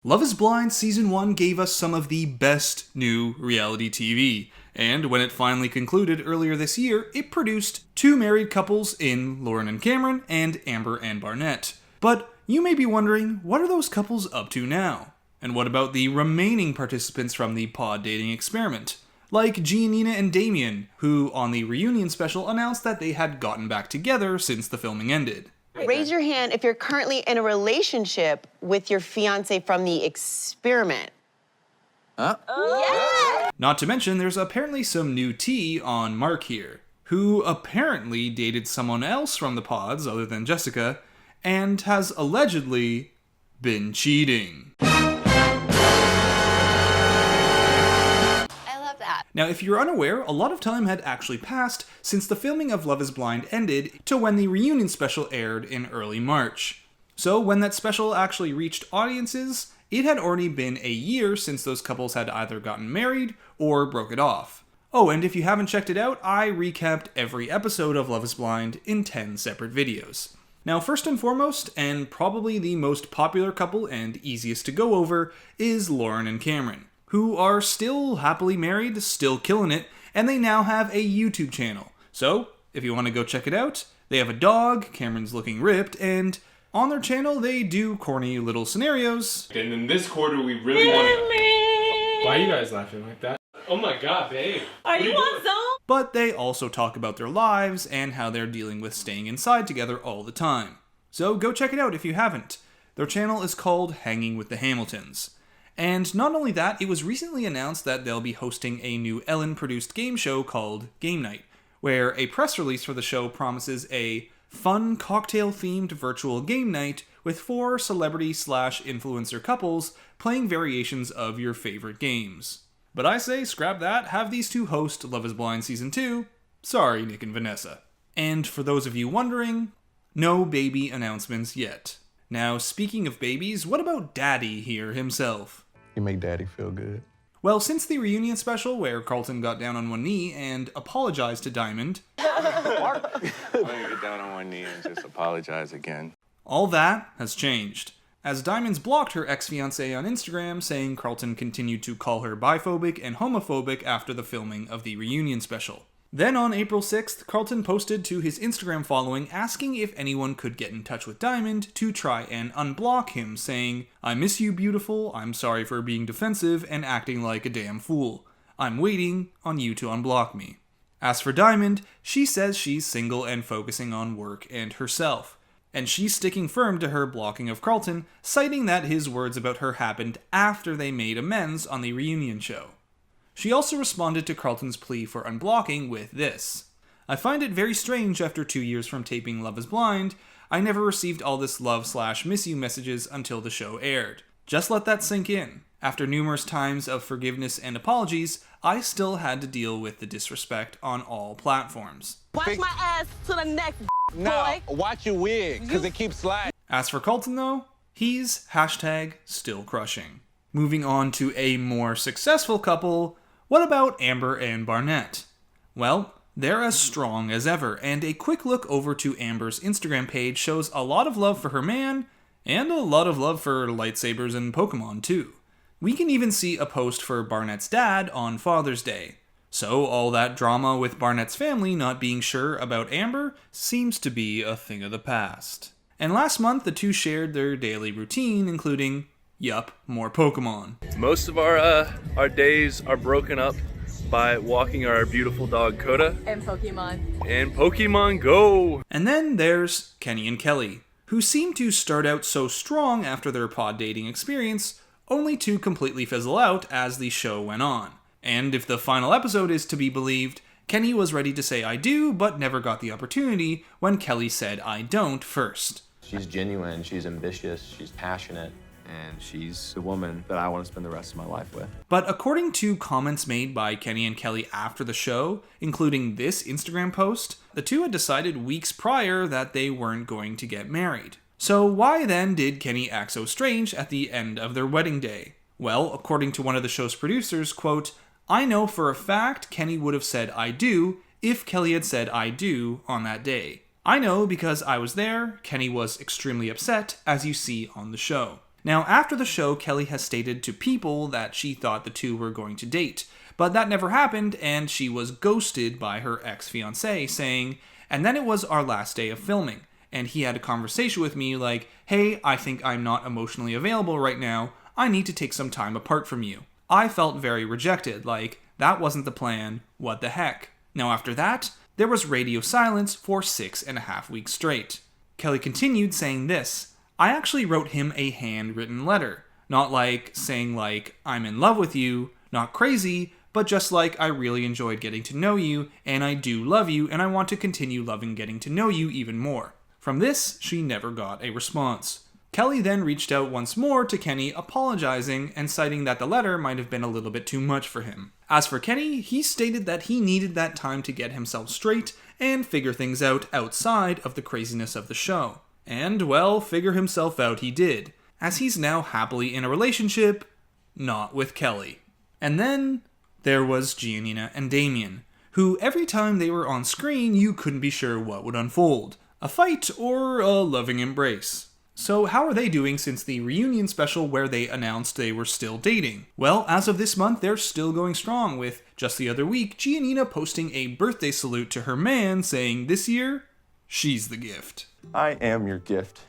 Love is Blind Season 1 gave us some of the best new reality TV, and when it finally concluded earlier this year, it produced two married couples in Lauren and Cameron and Amber and Barnett. But you may be wondering, what are those couples up to now? And what about the remaining participants from the pod dating experiment? Like Giannina and Damien, who on the reunion special announced that they had gotten back together since the filming ended. Raise your hand if you're currently in a relationship with your fiance from the experiment. Huh? Yeah! Not to mention, there's apparently some new tea on Mark here, who apparently dated someone else from the pods other than Jessica, and has allegedly been cheating. Now, if you're unaware, a lot of time had actually passed since the filming of Love is Blind ended to when the reunion special aired in early March. So when that special actually reached audiences, it had already been a year since those couples had either gotten married or broke it off. Oh, and if you haven't checked it out, I recapped every episode of Love is Blind in 10 separate videos. Now, first and foremost, and probably the most popular couple and easiest to go over, is Lauren and Cameron, who are still happily married, still killing it, and they now have a YouTube channel. So, if you want to go check it out, they have a dog, Cameron's looking ripped, and on their channel they do corny little scenarios. And in this quarter we really want to... Why are you guys laughing like that? Oh my god, babe. Are you on Zoom? But they also talk about their lives and how they're dealing with staying inside together all the time. So go check it out if you haven't. Their channel is called Hanging with the Hamiltons. And not only that, it was recently announced that they'll be hosting a new Ellen-produced game show called Game Night, where a press release for the show promises a fun cocktail-themed virtual game night with 4 celebrity/influencer couples playing variations of your favorite games. But I say scrap that, have these two host Love is Blind Season 2. Sorry, Nick and Vanessa. And for those of you wondering, no baby announcements yet. Now, speaking of babies, what about Daddy here himself? You make Daddy feel good. Well, since the reunion special where Carlton got down on one knee and apologized to Diamond, I'm gonna get down on one knee and just apologize again. all that has changed, as Diamond's blocked her ex-fiancé on Instagram, saying Carlton continued to call her biphobic and homophobic after the filming of the reunion special. Then on April 6th, Carlton posted to his Instagram following asking if anyone could get in touch with Diamond to try and unblock him, saying, "I miss you, beautiful, I'm sorry for being defensive and acting like a damn fool. I'm waiting on you to unblock me." As for Diamond, she says she's single and focusing on work and herself. And she's sticking firm to her blocking of Carlton, citing that his words about her happened after they made amends on the reunion show. She also responded to Carlton's plea for unblocking with this: "I find it very strange after 2 years from taping Love is Blind, I never received all this love/miss you messages until the show aired. Just let that sink in. After numerous times of forgiveness and apologies, I still had to deal with the disrespect on all platforms." Watch my ass to the next Now, boy. watch your wig, because it keeps sliding. As for Carlton though, he's #still crushing. Moving on to a more successful couple, what about Amber and Barnett? Well, they're as strong as ever, and a quick look over to Amber's Instagram page shows a lot of love for her man, and a lot of love for lightsabers and Pokemon too. We can even see a post for Barnett's dad on Father's Day. So all that drama with Barnett's family not being sure about Amber seems to be a thing of the past. And last month, the two shared their daily routine, including, more Pokemon. Most of our days are broken up by walking our beautiful dog Coda And Pokemon. and Pokemon Go. And then there's Kenny and Kelly, who seemed to start out so strong after their pod dating experience, only to completely fizzle out as the show went on. And if the final episode is to be believed, Kenny was ready to say "I do," but never got the opportunity when Kelly said "I don't" first. She's genuine, she's ambitious, she's passionate, and she's the woman that I want to spend the rest of my life with. But according to comments made by Kenny and Kelly after the show, including this Instagram post, the two had decided weeks prior that they weren't going to get married. So why then did Kenny act so strange at the end of their wedding day? Well, according to one of the show's producers, quote, "I know for a fact Kenny would have said 'I do' if Kelly had said 'I do' on that day. I know because I was there. Kenny was extremely upset, as you see on the show. Now, after the show, Kelly has stated to People that she thought the two were going to date, but that never happened, and she was ghosted by her ex-fiancé, saying, "And then it was our last day of filming, and he had a conversation with me like, hey, I think I'm not emotionally available right now, I need to take some time apart from you. I felt very rejected, like, that wasn't the plan, what the heck." Now after that, there was radio silence for 6.5 weeks straight. Kelly continued saying this, "I actually wrote him a handwritten letter. Not like saying like, I'm in love with you, not crazy, but just like I really enjoyed getting to know you, and I do love you, and I want to continue loving getting to know you even more." From this, she never got a response. Kelly then reached out once more to Kenny, apologizing and citing that the letter might have been a little bit too much for him. As for Kenny, he stated that he needed that time to get himself straight and figure things out outside of the craziness of the show. And, well, figure himself out he did, as he's now happily in a relationship, not with Kelly. And then there was Giannina and Damien, who every time they were on screen you couldn't be sure what would unfold, a fight or a loving embrace. So how are they doing since the reunion special where they announced they were still dating? Well, as of this month, they're still going strong, with just the other week, Giannina posting a birthday salute to her man saying this year, she's the gift. I am your gift.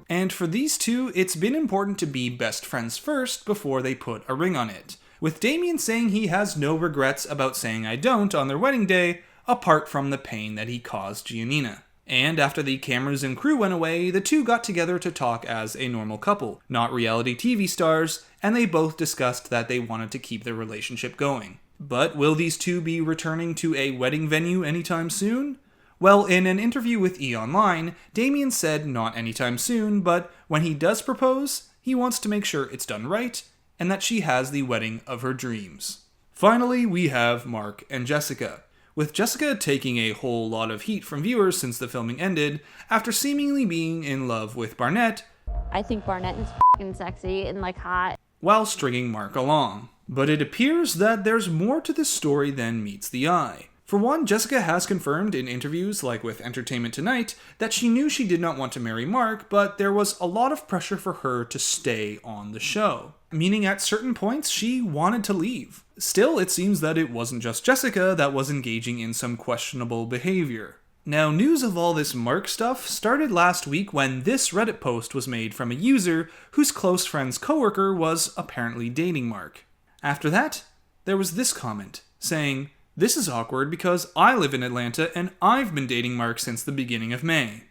And for these two, it's been important to be best friends first before they put a ring on it, with Damien saying he has no regrets about saying I don't on their wedding day, apart from the pain that he caused Giannina. And after the cameras and crew went away, the two got together to talk as a normal couple, not reality TV stars, and they both discussed that they wanted to keep their relationship going. But will these two be returning to a wedding venue anytime soon? Well, in an interview with E! Online, Damien said not anytime soon, but when he does propose, he wants to make sure it's done right, and that she has the wedding of her dreams. Finally, we have Mark and Jessica, with Jessica taking a whole lot of heat from viewers since the filming ended, after seemingly being in love with Barnett. I think Barnett is f***ing sexy and like hot. While stringing Mark along. But it appears that there's more to this story than meets the eye. For one, Jessica has confirmed in interviews like with Entertainment Tonight that she knew she did not want to marry Mark, but there was a lot of pressure for her to stay on the show. Meaning at certain points she wanted to leave. Still, it seems that it wasn't just Jessica that was engaging in some questionable behavior. Now, news of all this Mark stuff started last week when this Reddit post was made from a user whose close friend's coworker was apparently dating Mark. After that, there was this comment, saying, "This is awkward because I live in Atlanta and I've been dating Mark since the beginning of May.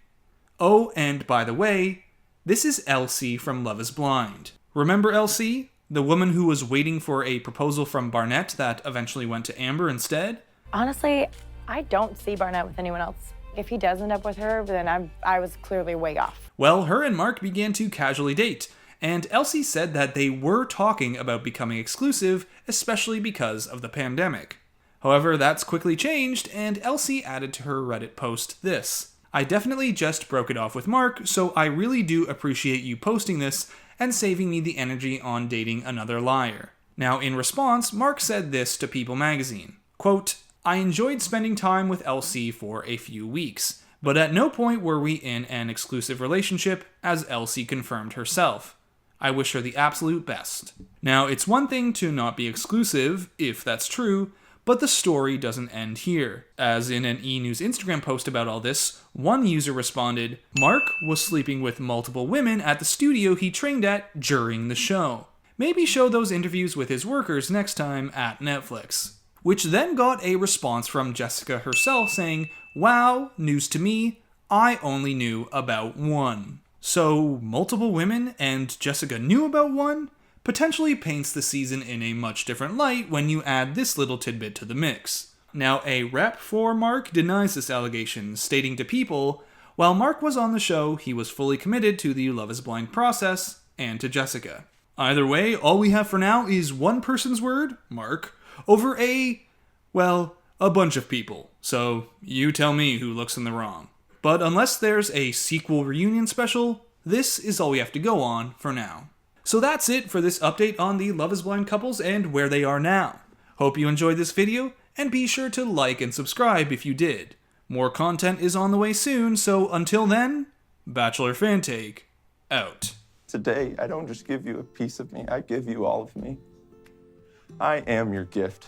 Oh, and by the way, this is Elsie from Love is Blind. Remember Elsie? The woman who was waiting for a proposal from Barnett that eventually went to Amber instead?" Honestly, I don't see Barnett with anyone else. If he does end up with her, then I was clearly way off. Well, her and Mark began to casually date, and Elsie said that they were talking about becoming exclusive, especially because of the pandemic. However, that's quickly changed, and Elsie added to her Reddit post this, "I definitely just broke it off with Mark, so I really do appreciate you posting this and saving me the energy on dating another liar." Now, in response, Mark said this to People magazine, quote, "I enjoyed spending time with Elsie for a few weeks, but at no point were we in an exclusive relationship, as Elsie confirmed herself. I wish her the absolute best." Now, it's one thing to not be exclusive, if that's true, but the story doesn't end here. As in an E! News Instagram post about all this, one user responded, "Mark was sleeping with multiple women at the studio he trained at during the show. Maybe show those interviews with his workers next time at Netflix." Which then got a response from Jessica herself saying, "Wow, news to me, I only knew about one." So, multiple women and Jessica knew about one? Potentially paints the season in a much different light when you add this little tidbit to the mix. Now, a rep for Mark denies this allegation, stating to People, while Mark was on the show, he was fully committed to the Love is Blind process and to Jessica. Either way, all we have for now is one person's word, Mark, over a bunch of people. So, you tell me who looks in the wrong. But unless there's a sequel reunion special, this is all we have to go on for now. So that's it for this update on the Love is Blind couples and where they are now. Hope you enjoyed this video, and be sure to like and subscribe if you did. More content is on the way soon, so until then, Bachelor Fantake, out. Today, I don't just give you a piece of me, I give you all of me. I am your gift.